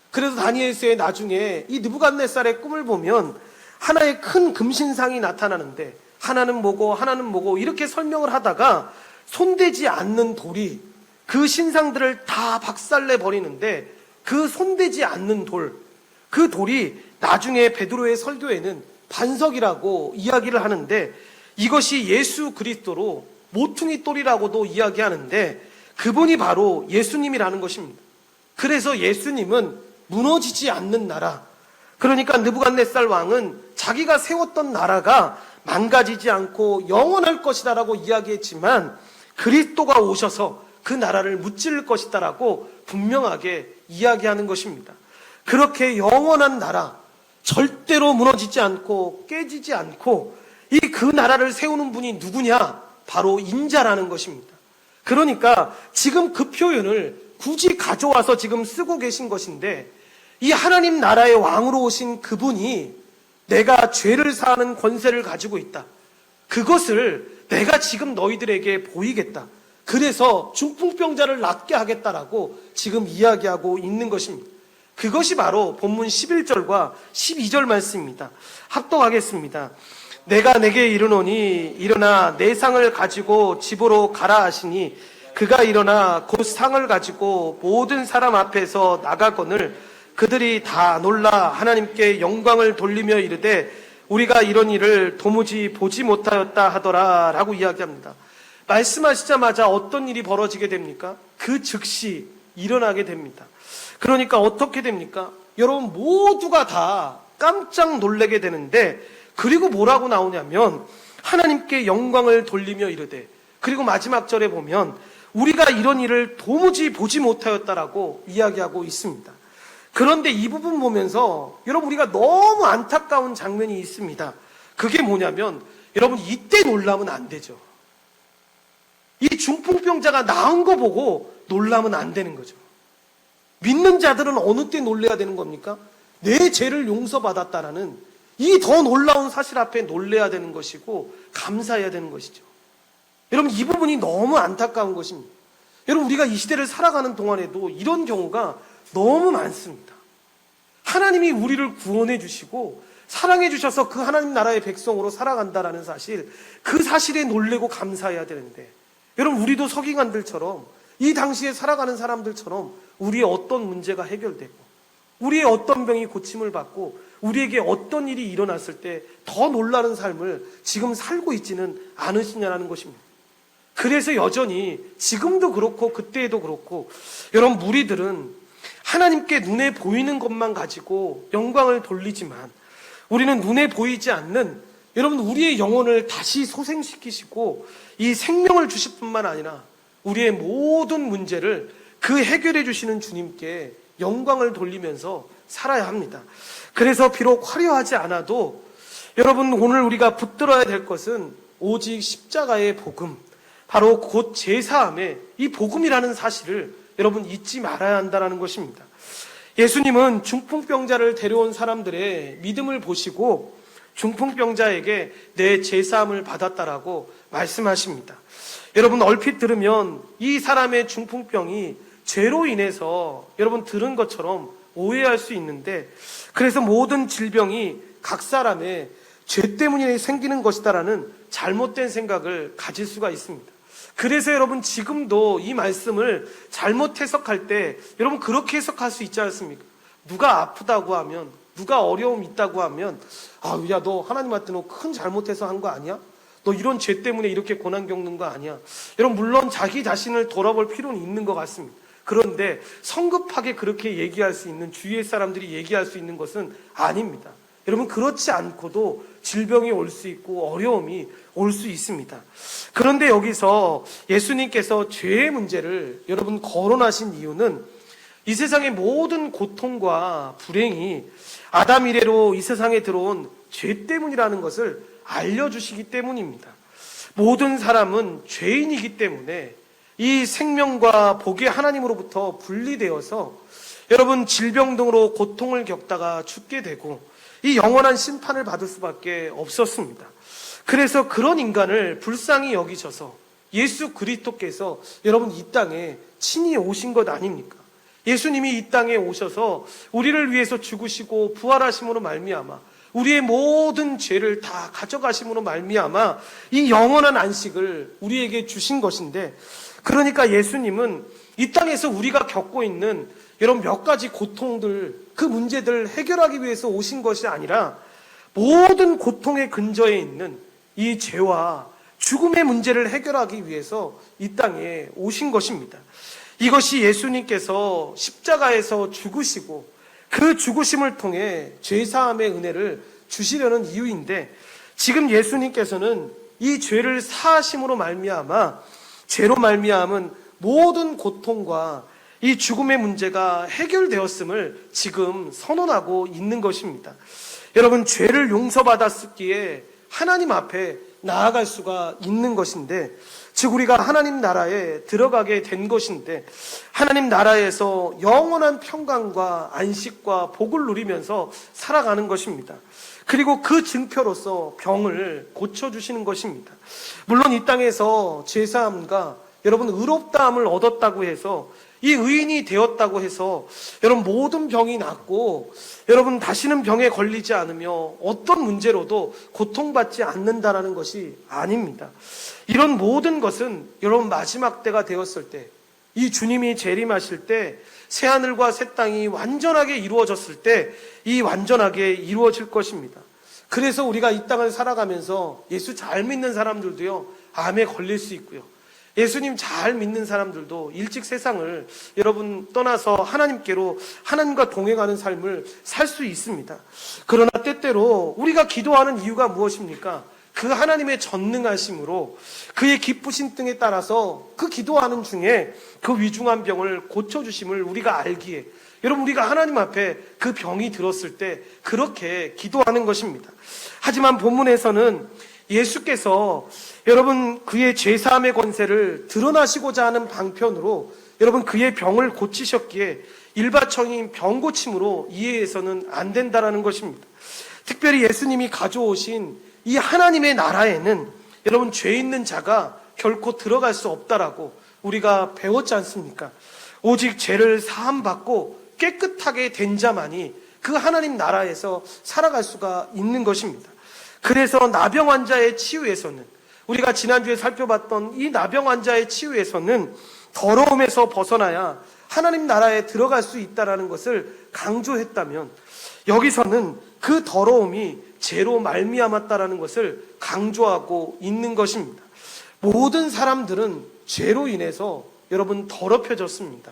그래서 다니엘서에 나중에 이 느부갓네살의 꿈을 보면 하나의 큰 금신상이 나타나는데 하나는 뭐고 이렇게 설명을 하다가 손대지 않는 돌이 그 신상들을 다 박살내 버리는데, 그 손대지 않는 돌, 그 돌이 나중에 베드로의 설교에는 반석이라고 이야기를 하는데, 이것이 예수 그리스도로 모퉁이 돌이라고도 이야기하는데 그분이 바로 예수님이라는 것입니다. 그래서 예수님은 무너지지 않는 나라, 그러니까 느부갓네살 왕은 자기가 세웠던 나라가 망가지지 않고 영원할 것이다라고 이야기했지만 그리스도가 오셔서 그 나라를 무찌를 것이다라고 분명하게 이야기하는 것입니다. 그렇게 영원한 나라, 절대로 무너지지 않고 깨지지 않고 이 그 나라를 세우는 분이 누구냐? 바로 인자라는 것입니다. 그러니까 지금 그 표현을 굳이 가져와서 지금 쓰고 계신 것인데, 이 하나님 나라의 왕으로 오신 그분이 내가 죄를 사하는 권세를 가지고 있다. 그것을 내가 지금 너희들에게 보이겠다. 그래서 중풍병자를 낫게 하겠다라고 지금 이야기하고 있는 것입니다. 그것이 바로 본문 11절과 12절 말씀입니다. 합독하겠습니다. 내가 내게 이르노니 일어나 내 상을 가지고 집으로 가라 하시니 그가 일어나 곧 상을 가지고 모든 사람 앞에서 나가거늘 그들이 다 놀라 하나님께 영광을 돌리며 이르되 우리가 이런 일을 도무지 보지 못하였다 하더라 라고 이야기합니다. 말씀하시자마자 어떤 일이 벌어지게 됩니까? 그 즉시 일어나게 됩니다. 그러니까 어떻게 됩니까? 여러분 모두가 다 깜짝 놀라게 되는데, 그리고 뭐라고 나오냐면 하나님께 영광을 돌리며 이르되, 그리고 마지막 절에 보면 우리가 이런 일을 도무지 보지 못하였다라고 이야기하고 있습니다. 그런데 이 부분 보면서 여러분 우리가 너무 안타까운 장면이 있습니다. 그게 뭐냐면 여러분 이때 놀라면 안 되죠. 이 중풍병자가 나은 거 보고 놀라면 안 되는 거죠. 믿는 자들은 어느 때 놀래야 되는 겁니까? 내 죄를 용서받았다라는 이 더 놀라운 사실 앞에 놀래야 되는 것이고 감사해야 되는 것이죠. 여러분 이 부분이 너무 안타까운 것입니다. 여러분 우리가 이 시대를 살아가는 동안에도 이런 경우가 너무 많습니다. 하나님이 우리를 구원해 주시고 사랑해 주셔서 그 하나님 나라의 백성으로 살아간다라는 사실, 그 사실에 놀래고 감사해야 되는데, 여러분 우리도 서기관들처럼 이 당시에 살아가는 사람들처럼 우리의 어떤 문제가 해결되고 우리의 어떤 병이 고침을 받고 우리에게 어떤 일이 일어났을 때 더 놀라는 삶을 지금 살고 있지는 않으시냐는 것입니다. 그래서 여전히 지금도 그렇고 그때에도 그렇고 여러분 무리들은 하나님께 눈에 보이는 것만 가지고 영광을 돌리지만 우리는 눈에 보이지 않는 여러분 우리의 영혼을 다시 소생시키시고 이 생명을 주실 뿐만 아니라 우리의 모든 문제를 그 해결해 주시는 주님께 영광을 돌리면서 살아야 합니다. 그래서 비록 화려하지 않아도 여러분 오늘 우리가 붙들어야 될 것은 오직 십자가의 복음, 바로 곧 제사함의 이 복음이라는 사실을 여러분 잊지 말아야 한다는 것입니다. 예수님은 중풍병자를 데려온 사람들의 믿음을 보시고 중풍병자에게 내 제사함을 받았다라고 말씀하십니다. 여러분 얼핏 들으면 이 사람의 중풍병이 죄로 인해서 여러분 들은 것처럼 오해할 수 있는데, 그래서 모든 질병이 각 사람의 죄 때문에 생기는 것이다라는 잘못된 생각을 가질 수가 있습니다. 그래서 여러분 지금도 이 말씀을 잘못 해석할 때 여러분 그렇게 해석할 수 있지 않습니까? 누가 아프다고 하면, 누가 어려움 있다고 하면, 아, 야, 너 하나님한테 너 큰 잘못해서 한 거 아니야? 너 이런 죄 때문에 이렇게 고난 겪는 거 아니야? 여러분 물론 자기 자신을 돌아볼 필요는 있는 것 같습니다. 그런데 성급하게 그렇게 얘기할 수 있는, 주위의 사람들이 얘기할 수 있는 것은 아닙니다. 여러분 그렇지 않고도 질병이 올 수 있고 어려움이 올 수 있습니다. 그런데 여기서 예수님께서 죄의 문제를 여러분 거론하신 이유는 이 세상의 모든 고통과 불행이 아담 이래로 이 세상에 들어온 죄 때문이라는 것을 알려주시기 때문입니다. 모든 사람은 죄인이기 때문에 이 생명과 복의 하나님으로부터 분리되어서 여러분 질병 등으로 고통을 겪다가 죽게 되고 이 영원한 심판을 받을 수밖에 없었습니다. 그래서 그런 인간을 불쌍히 여기셔서 예수 그리스도께서 여러분 이 땅에 친히 오신 것 아닙니까? 예수님이 이 땅에 오셔서 우리를 위해서 죽으시고 부활하심으로 말미암아 우리의 모든 죄를 다 가져가심으로 말미암아 이 영원한 안식을 우리에게 주신 것인데, 그러니까 예수님은 이 땅에서 우리가 겪고 있는 여러분 몇 가지 고통들, 그 문제들을 해결하기 위해서 오신 것이 아니라 모든 고통의 근저에 있는 이 죄와 죽음의 문제를 해결하기 위해서 이 땅에 오신 것입니다. 이것이 예수님께서 십자가에서 죽으시고 그 죽으심을 통해 죄사함의 은혜를 주시려는 이유인데, 지금 예수님께서는 이 죄를 사하심으로 말미암아 죄로 말미암은 모든 고통과 이 죽음의 문제가 해결되었음을 지금 선언하고 있는 것입니다. 여러분 죄를 용서받았기에 하나님 앞에 나아갈 수가 있는 것인데, 즉 우리가 하나님 나라에 들어가게 된 것인데, 하나님 나라에서 영원한 평강과 안식과 복을 누리면서 살아가는 것입니다. 그리고 그 증표로서 병을 고쳐주시는 것입니다. 물론 이 땅에서 제사함과 여러분 의롭다함을 얻었다고 해서, 이 의인이 되었다고 해서 여러분 모든 병이 낫고 여러분 다시는 병에 걸리지 않으며 어떤 문제로도 고통받지 않는다라는 것이 아닙니다. 이런 모든 것은 여러분 마지막 때가 되었을 때, 이 주님이 재림하실 때 새하늘과 새 땅이 완전하게 이루어졌을 때 이 완전하게 이루어질 것입니다. 그래서 우리가 이 땅을 살아가면서 예수 잘 믿는 사람들도요 암에 걸릴 수 있고요, 예수님 잘 믿는 사람들도 일찍 세상을 여러분 떠나서 하나님께로, 하나님과 동행하는 삶을 살 수 있습니다. 그러나 때때로 우리가 기도하는 이유가 무엇입니까? 그 하나님의 전능하심으로 그의 기쁘신 등에 따라서 그 기도하는 중에 그 위중한 병을 고쳐주심을 우리가 알기에, 여러분 우리가 하나님 앞에 그 병이 들었을 때 그렇게 기도하는 것입니다. 하지만 본문에서는 예수께서 여러분 그의 죄사함의 권세를 드러나시고자 하는 방편으로 여러분 그의 병을 고치셨기에 일반적인 병 고침으로 이해해서는 안 된다라는 것입니다. 특별히 예수님이 가져오신 이 하나님의 나라에는 여러분 죄 있는 자가 결코 들어갈 수 없다라고 우리가 배웠지 않습니까? 오직 죄를 사함받고 깨끗하게 된 자만이 그 하나님 나라에서 살아갈 수가 있는 것입니다. 그래서 나병 환자의 치유에서는, 우리가 지난주에 살펴봤던 이 나병 환자의 치유에서는 더러움에서 벗어나야 하나님 나라에 들어갈 수 있다는 것을 강조했다면, 여기서는 그 더러움이 죄로 말미암았다라는 것을 강조하고 있는 것입니다. 모든 사람들은 죄로 인해서 여러분 더럽혀졌습니다.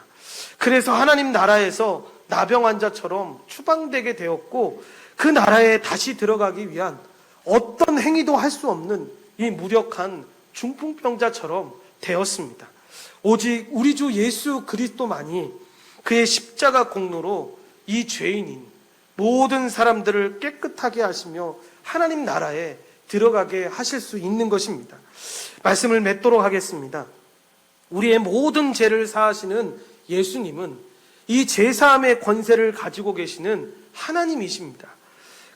그래서 하나님 나라에서 나병 환자처럼 추방되게 되었고, 그 나라에 다시 들어가기 위한 어떤 행위도 할 수 없는 이 무력한 중풍병자처럼 되었습니다. 오직 우리 주 예수 그리스도만이 그의 십자가 공로로 이 죄인인 모든 사람들을 깨끗하게 하시며 하나님 나라에 들어가게 하실 수 있는 것입니다. 말씀을 맺도록 하겠습니다. 우리의 모든 죄를 사하시는 예수님은 이 죄사함의 권세를 가지고 계시는 하나님이십니다.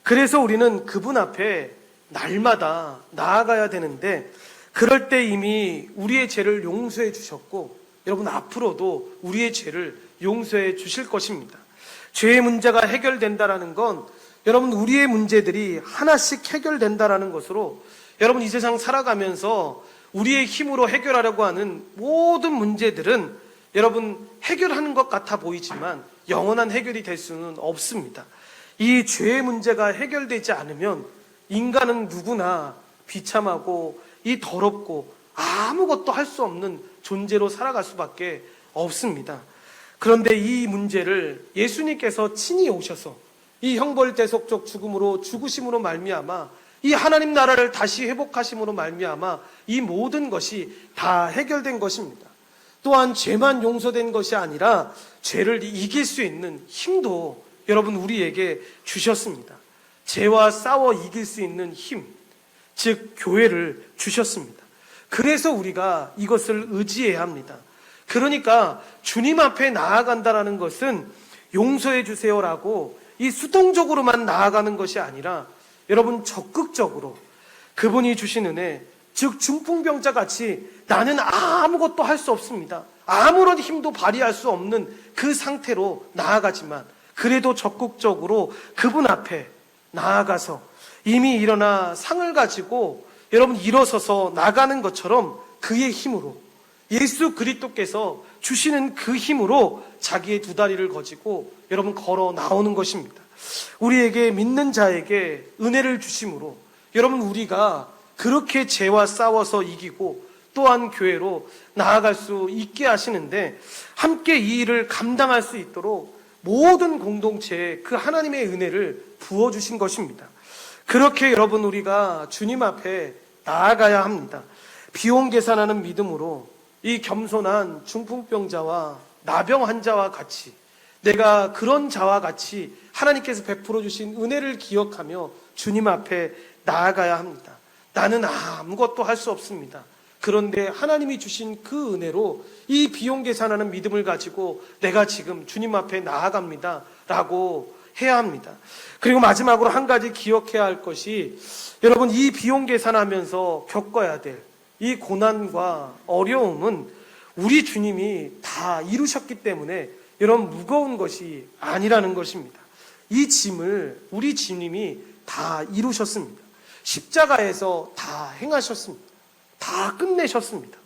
그래서 우리는 그분 앞에 날마다 나아가야 되는데, 그럴 때 이미 우리의 죄를 용서해 주셨고, 여러분 앞으로도 우리의 죄를 용서해 주실 것입니다. 죄의 문제가 해결된다라는 건 여러분 우리의 문제들이 하나씩 해결된다라는 것으로, 여러분 이 세상 살아가면서 우리의 힘으로 해결하려고 하는 모든 문제들은 여러분 해결하는 것 같아 보이지만 영원한 해결이 될 수는 없습니다. 이 죄의 문제가 해결되지 않으면 인간은 누구나 비참하고 이 더럽고 아무것도 할 수 없는 존재로 살아갈 수밖에 없습니다. 그런데 이 문제를 예수님께서 친히 오셔서 이 형벌대속적 죽음으로 죽으심으로 말미암아 이 하나님 나라를 다시 회복하심으로 말미암아 이 모든 것이 다 해결된 것입니다. 또한 죄만 용서된 것이 아니라 죄를 이길 수 있는 힘도 여러분 우리에게 주셨습니다. 죄와 싸워 이길 수 있는 힘, 즉 교회를 주셨습니다. 그래서 우리가 이것을 의지해야 합니다. 그러니까 주님 앞에 나아간다라는 것은 용서해 주세요라고 이 수동적으로만 나아가는 것이 아니라 여러분 적극적으로 그분이 주신 은혜, 즉 중풍병자 같이 나는 아무것도 할 수 없습니다, 아무런 힘도 발휘할 수 없는 그 상태로 나아가지만 그래도 적극적으로 그분 앞에 나아가서 이미 일어나 상을 가지고 여러분 일어서서 나가는 것처럼 그의 힘으로, 예수 그리스도께서 주시는 그 힘으로 자기의 두 다리를 거지고 여러분 걸어 나오는 것입니다. 우리에게 믿는 자에게 은혜를 주심으로 여러분 우리가 그렇게 죄와 싸워서 이기고 또한 교회로 나아갈 수 있게 하시는데, 함께 이 일을 감당할 수 있도록 모든 공동체에 그 하나님의 은혜를 부어주신 것입니다. 그렇게 여러분 우리가 주님 앞에 나아가야 합니다. 비용 계산하는 믿음으로 이 겸손한 중풍병자와 나병 환자와 같이, 내가 그런 자와 같이 하나님께서 베풀어 주신 은혜를 기억하며 주님 앞에 나아가야 합니다. 나는 아무것도 할 수 없습니다. 그런데 하나님이 주신 그 은혜로 이 비용 계산하는 믿음을 가지고 내가 지금 주님 앞에 나아갑니다 라고 해야 합니다. 그리고 마지막으로 한 가지 기억해야 할 것이, 여러분 이 비용 계산하면서 겪어야 될 이 고난과 어려움은 우리 주님이 다 이루셨기 때문에 여러분 무거운 것이 아니라는 것입니다. 이 짐을 우리 주님이 다 이루셨습니다. 십자가에서 다 행하셨습니다. 다 끝내셨습니다.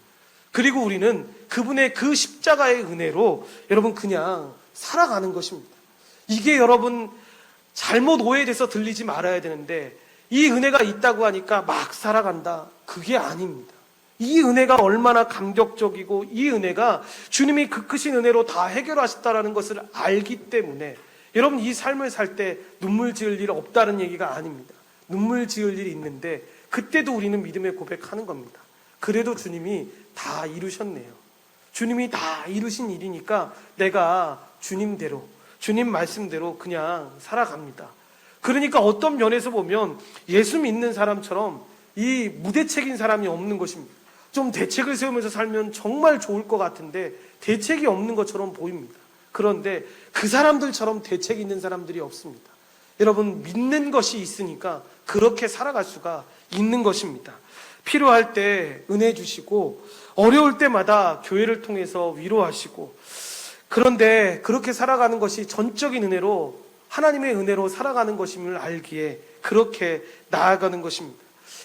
그리고 우리는 그분의 그 십자가의 은혜로 여러분 그냥 살아가는 것입니다. 이게 여러분 잘못 오해돼서 들리지 말아야 되는데, 이 은혜가 있다고 하니까 막 살아간다, 그게 아닙니다. 이 은혜가 얼마나 감격적이고 이 은혜가 주님이 그 크신 은혜로 다 해결하셨다라는 것을 알기 때문에 여러분 이 삶을 살 때 눈물 지을 일 없다는 얘기가 아닙니다. 눈물 지을 일이 있는데 그때도 우리는 믿음의 고백하는 겁니다. 그래도 주님이 다 이루셨네요. 주님이 다 이루신 일이니까 내가 주님대로, 주님 말씀대로 그냥 살아갑니다. 그러니까 어떤 면에서 보면 예수 믿는 사람처럼 이 무대책인 사람이 없는 것입니다. 좀 대책을 세우면서 살면 정말 좋을 것 같은데 대책이 없는 것처럼 보입니다. 그런데 그 사람들처럼 대책이 있는 사람들이 없습니다. 여러분 믿는 것이 있으니까 그렇게 살아갈 수가 있는 것입니다. 필요할 때 은혜 주시고 어려울 때마다 교회를 통해서 위로하시고, 그런데 그렇게 살아가는 것이 전적인 은혜로 하나님의 은혜로 살아가는 것임을 알기에 그렇게 나아가는 것입니다.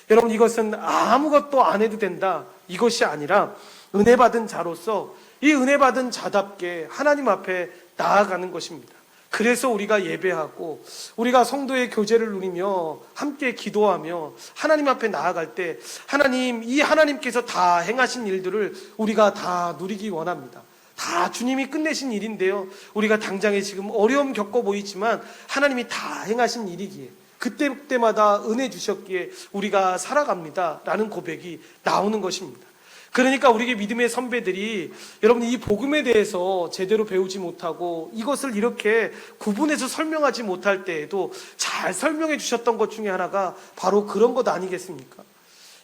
여러분, 이것은 아무것도 안 해도 된다, 이것이 아니라 은혜 받은 자로서 이 은혜 받은 자답게 하나님 앞에 나아가는 것입니다. 그래서 우리가 예배하고 우리가 성도의 교제를 누리며 함께 기도하며 하나님 앞에 나아갈 때 하나님, 이 하나님께서 다 행하신 일들을 우리가 다 누리기 원합니다. 다 주님이 끝내신 일인데요, 우리가 당장에 지금 어려움 겪어 보이지만 하나님이 다 행하신 일이기에 그때마다 은혜 주셨기에 우리가 살아갑니다 라는 고백이 나오는 것입니다. 그러니까 우리에게 믿음의 선배들이 여러분 이 복음에 대해서 제대로 배우지 못하고 이것을 이렇게 구분해서 설명하지 못할 때에도 잘 설명해 주셨던 것 중에 하나가 바로 그런 것 아니겠습니까?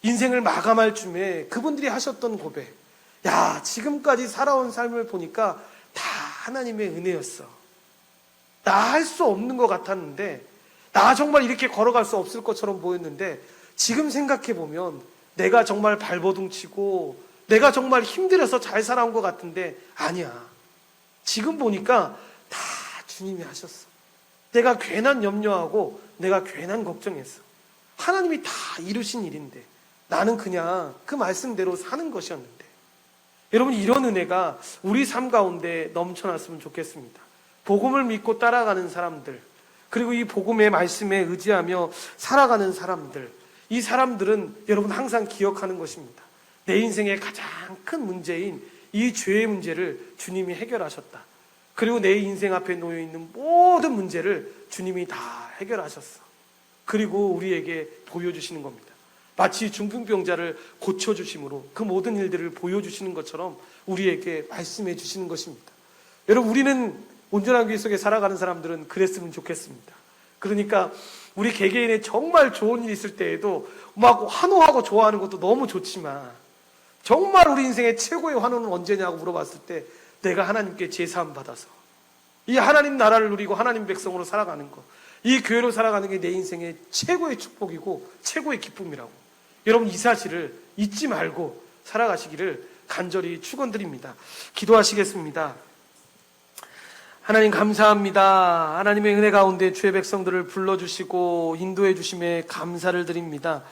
인생을 마감할 쯤에 그분들이 하셨던 고백, 야, 지금까지 살아온 삶을 보니까 다 하나님의 은혜였어. 나 할 수 없는 것 같았는데, 나 정말 이렇게 걸어갈 수 없을 것처럼 보였는데 지금 생각해보면 내가 정말 발버둥치고 내가 정말 힘들어서 잘 살아온 것 같은데 아니야. 지금 보니까 다 주님이 하셨어. 내가 괜한 염려하고 내가 괜한 걱정했어. 하나님이 다 이루신 일인데 나는 그냥 그 말씀대로 사는 것이었는데. 여러분, 이런 은혜가 우리 삶 가운데 넘쳐났으면 좋겠습니다. 복음을 믿고 따라가는 사람들, 그리고 이 복음의 말씀에 의지하며 살아가는 사람들, 이 사람들은 여러분 항상 기억하는 것입니다. 내 인생의 가장 큰 문제인 이 죄의 문제를 주님이 해결하셨다. 그리고 내 인생 앞에 놓여있는 모든 문제를 주님이 다 해결하셨어. 그리고 우리에게 보여주시는 겁니다. 마치 중풍병자를 고쳐주심으로 그 모든 일들을 보여주시는 것처럼 우리에게 말씀해 주시는 것입니다. 여러분, 우리는 온전한 교회 속에 살아가는 사람들은 그랬으면 좋겠습니다. 그러니까 우리 개개인의 정말 좋은 일이 있을 때에도 막 환호하고 좋아하는 것도 너무 좋지만 정말 우리 인생의 최고의 환호는 언제냐고 물어봤을 때 내가 하나님께 제사함 받아서 이 하나님 나라를 누리고 하나님 백성으로 살아가는 것, 이 교회로 살아가는 게 내 인생의 최고의 축복이고 최고의 기쁨이라고. 여러분, 이 사실을 잊지 말고 살아가시기를 간절히 축원드립니다. 기도하시겠습니다. 하나님 감사합니다. 하나님의 은혜 가운데 주의 백성들을 불러주시고 인도해 주심에 감사를 드립니다.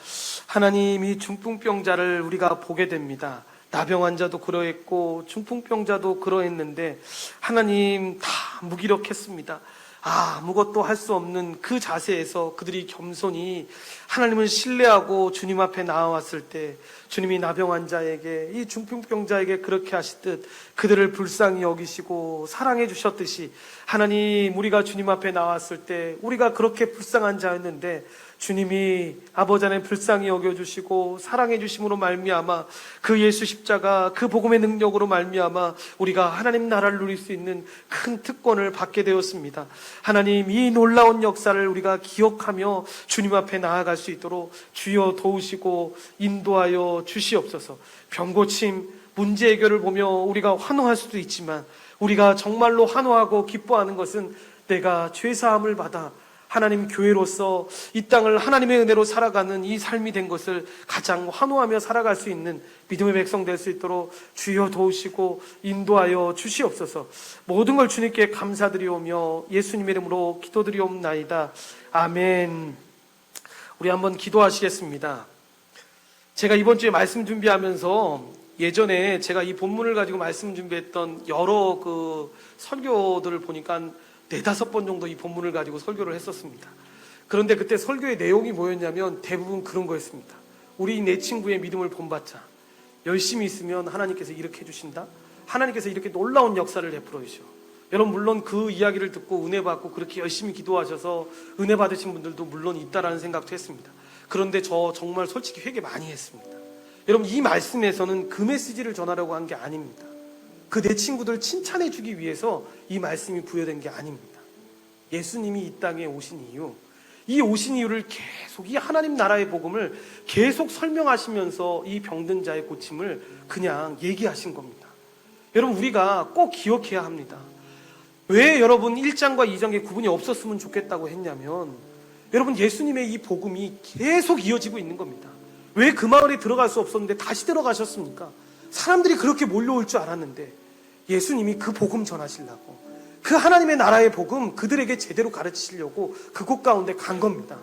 하나님, 이 중풍병자를 우리가 보게 됩니다. 나병 환자도 그러했고 중풍병자도 그러했는데 하나님 다 무기력했습니다. 아무것도 할 수 없는 그 자세에서 그들이 겸손히 하나님을 신뢰하고 주님 앞에 나아왔을 때 주님이 나병 환자에게, 이 중풍병자에게 그렇게 하시듯 그들을 불쌍히 여기시고 사랑해 주셨듯이 하나님, 우리가 주님 앞에 나왔을 때 우리가 그렇게 불쌍한 자였는데 주님이 아버지 안에 불쌍히 여겨주시고 사랑해 주심으로 말미암아 그 예수 십자가, 그 복음의 능력으로 말미암아 우리가 하나님 나라를 누릴 수 있는 큰 특권을 받게 되었습니다. 하나님, 이 놀라운 역사를 우리가 기억하며 주님 앞에 나아갈 수 있도록 주여 도우시고 인도하여 주시옵소서. 병고침, 문제 해결을 보며 우리가 환호할 수도 있지만 우리가 정말로 환호하고 기뻐하는 것은 내가 죄사함을 받아 하나님 교회로서 이 땅을 하나님의 은혜로 살아가는 이 삶이 된 것을 가장 환호하며 살아갈 수 있는 믿음의 백성 될 수 있도록 주여 도우시고 인도하여 주시옵소서. 모든 걸 주님께 감사드리오며 예수님의 이름으로 기도드리옵나이다. 아멘. 우리 한번 기도하시겠습니다. 제가 이번 주에 말씀 준비하면서 예전에 제가 이 본문을 가지고 말씀 준비했던 여러 그 설교들을 보니까 4-5번 정도 이 본문을 가지고 설교를 했었습니다. 그런데 그때 설교의 내용이 뭐였냐면 대부분 그런 거였습니다. 우리 내 친구의 믿음을 본받자. 열심히 있으면 하나님께서 이렇게 해주신다. 하나님께서 이렇게 놀라운 역사를 베풀어 주셔. 여러분, 물론 그 이야기를 듣고 은혜 받고 그렇게 열심히 기도하셔서 은혜 받으신 분들도 물론 있다라는 생각도 했습니다. 그런데 저 정말 솔직히 회개 많이 했습니다. 여러분, 이 말씀에서는 그 메시지를 전하려고 한 게 아닙니다. 그 내 친구들 칭찬해 주기 위해서 이 말씀이 부여된 게 아닙니다. 예수님이 이 땅에 오신 이유, 이 오신 이유를 계속 이 하나님 나라의 복음을 계속 설명하시면서 이 병든 자의 고침을 그냥 얘기하신 겁니다. 여러분, 우리가 꼭 기억해야 합니다. 왜 여러분 1장과 2장의 구분이 없었으면 좋겠다고 했냐면 여러분, 예수님의 이 복음이 계속 이어지고 있는 겁니다. 왜 그 마을에 들어갈 수 없었는데 다시 들어가셨습니까? 사람들이 그렇게 몰려올 줄 알았는데 예수님이 그 복음 전하시려고 그 하나님의 나라의 복음 그들에게 제대로 가르치시려고 그곳 가운데 간 겁니다.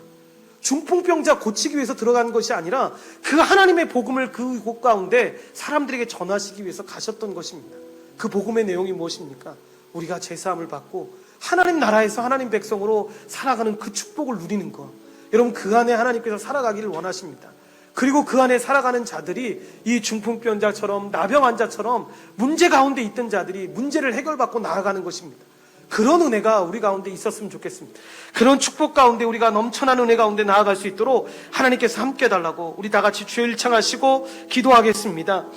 중풍병자 고치기 위해서 들어간 것이 아니라 그 하나님의 복음을 그곳 가운데 사람들에게 전하시기 위해서 가셨던 것입니다. 그 복음의 내용이 무엇입니까? 우리가 제사함을 받고 하나님 나라에서 하나님 백성으로 살아가는 그 축복을 누리는 것. 여러분, 그 안에 하나님께서 살아가기를 원하십니다. 그리고 그 안에 살아가는 자들이 이 중풍병자처럼 나병 환자처럼 문제 가운데 있던 자들이 문제를 해결받고 나아가는 것입니다. 그런 은혜가 우리 가운데 있었으면 좋겠습니다. 그런 축복 가운데 우리가 넘쳐난 은혜 가운데 나아갈 수 있도록 하나님께서 함께 해달라고 우리 다 같이 주여 일창하시고 기도하겠습니다.